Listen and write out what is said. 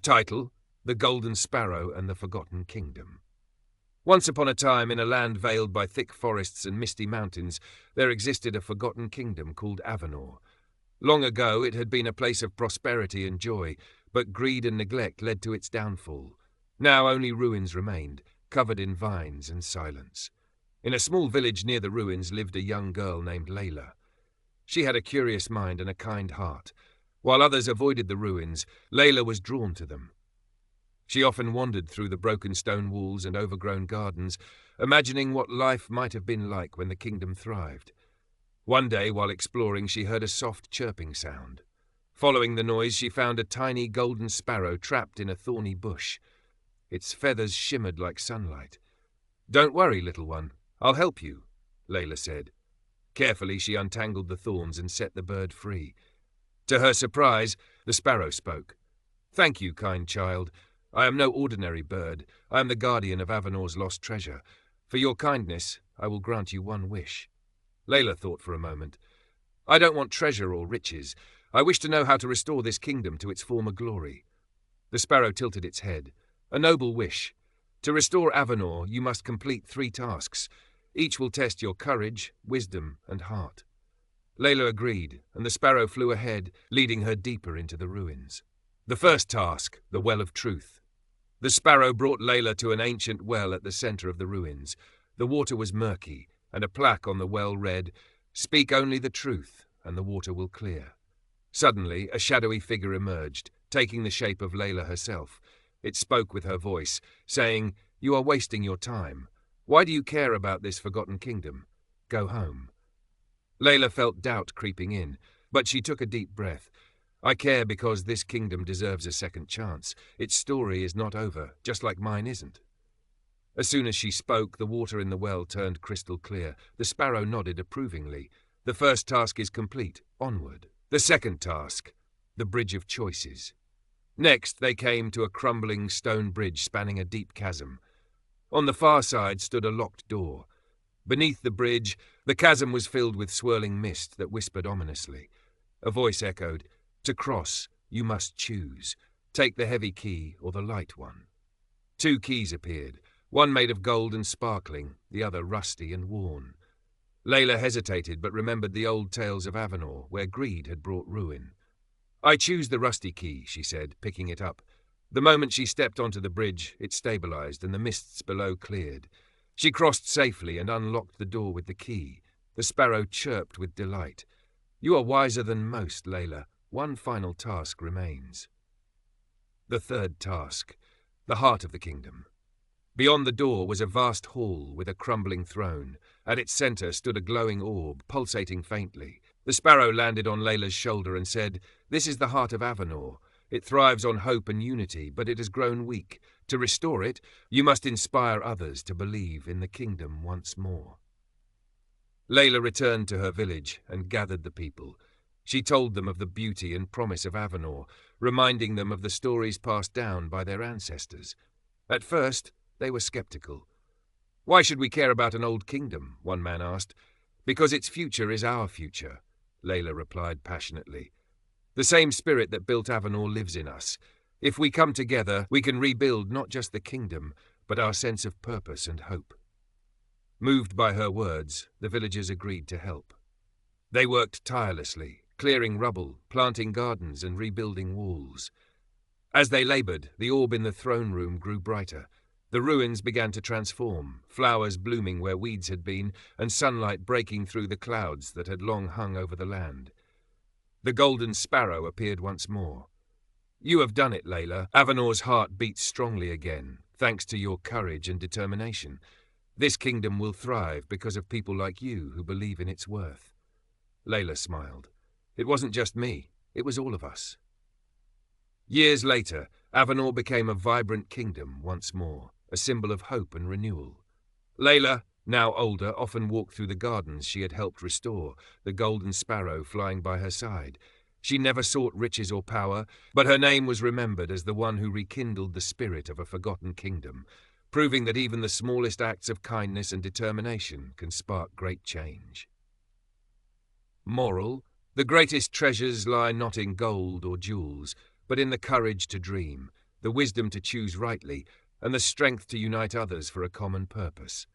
Title: The Golden Sparrow and the Forgotten Kingdom. Once upon a time, in a land veiled by thick forests and misty mountains, there existed a forgotten kingdom called Avenor. Long ago, it had been a place of prosperity and joy, but greed and neglect led to its downfall. Now only ruins remained, covered in vines and silence. In a small village near the ruins lived a young girl named Layla. She had a curious mind and a kind heart. While others avoided the ruins, Layla was drawn to them. She often wandered through the broken stone walls and overgrown gardens, imagining what life might have been like when the kingdom thrived. One day, while exploring, she heard a soft chirping sound. Following the noise, she found a tiny golden sparrow trapped in a thorny bush. Its feathers shimmered like sunlight. "Don't worry, little one. I'll help you," Layla said. Carefully, she untangled the thorns and set the bird free. To her surprise, the sparrow spoke. "Thank you, kind child. I am no ordinary bird. I am the guardian of Avenor's lost treasure. For your kindness, I will grant you one wish." Layla thought for a moment. "I don't want treasure or riches. I wish to know how to restore this kingdom to its former glory." The sparrow tilted its head. "A noble wish. To restore Avenor, you must complete 3 tasks. Each will test your courage, wisdom, and heart." Layla agreed, and the sparrow flew ahead, leading her deeper into the ruins. The first task, the Well of Truth. The sparrow brought Layla to an ancient well at the center of the ruins. The water was murky, and a plaque on the well read, "Speak only the truth, and the water will clear." Suddenly, a shadowy figure emerged, taking the shape of Layla herself. It spoke with her voice, saying, "You are wasting your time. Why do you care about this forgotten kingdom? Go home." Layla felt doubt creeping in, but she took a deep breath. "I care because this kingdom deserves a second chance. Its story is not over, just like mine isn't." As soon as she spoke, the water in the well turned crystal clear. The sparrow nodded approvingly. "The first task is complete. Onward." The second task, the Bridge of Choices. Next, they came to a crumbling stone bridge spanning a deep chasm. On the far side stood a locked door. Beneath the bridge, the chasm was filled with swirling mist that whispered ominously. A voice echoed, "To cross, you must choose. Take the heavy key or the light one." 2 keys appeared, one made of gold and sparkling, the other rusty and worn. Layla hesitated but remembered the old tales of Avenor, where greed had brought ruin. "I choose the rusty key," she said, picking it up. The moment she stepped onto the bridge, it stabilized and the mists below cleared. She crossed safely and unlocked the door with the key. The sparrow chirped with delight. "You are wiser than most, Layla. One final task remains." The third task, the heart of the kingdom. Beyond the door was a vast hall with a crumbling throne. At its center stood a glowing orb, pulsating faintly. The sparrow landed on Layla's shoulder and said, "This is the heart of Avenor. It thrives on hope and unity, but it has grown weak. To restore it, you must inspire others to believe in the kingdom once more." Layla returned to her village and gathered the people. She told them of the beauty and promise of Avenor, reminding them of the stories passed down by their ancestors. At first, they were skeptical. "Why should we care about an old kingdom?" one man asked. "Because its future is our future," Layla replied passionately. "The same spirit that built Avenor lives in us. If we come together, we can rebuild not just the kingdom, but our sense of purpose and hope." Moved by her words, the villagers agreed to help. They worked tirelessly, clearing rubble, planting gardens, and rebuilding walls. As they labored, the orb in the throne room grew brighter. The ruins began to transform, flowers blooming where weeds had been, and sunlight breaking through the clouds that had long hung over the land. The golden sparrow appeared once more. "You have done it, Layla. Avenor's heart beats strongly again, thanks to your courage and determination. This kingdom will thrive because of people like you who believe in its worth." Layla smiled. "It wasn't just me, it was all of us." Years later, Avenor became a vibrant kingdom once more, a symbol of hope and renewal. Layla, now older, often walked through the gardens she had helped restore, the golden sparrow flying by her side. She never sought riches or power, but her name was remembered as the one who rekindled the spirit of a forgotten kingdom, proving that even the smallest acts of kindness and determination can spark great change. Moral: the greatest treasures lie not in gold or jewels, but in the courage to dream, the wisdom to choose rightly, and the strength to unite others for a common purpose.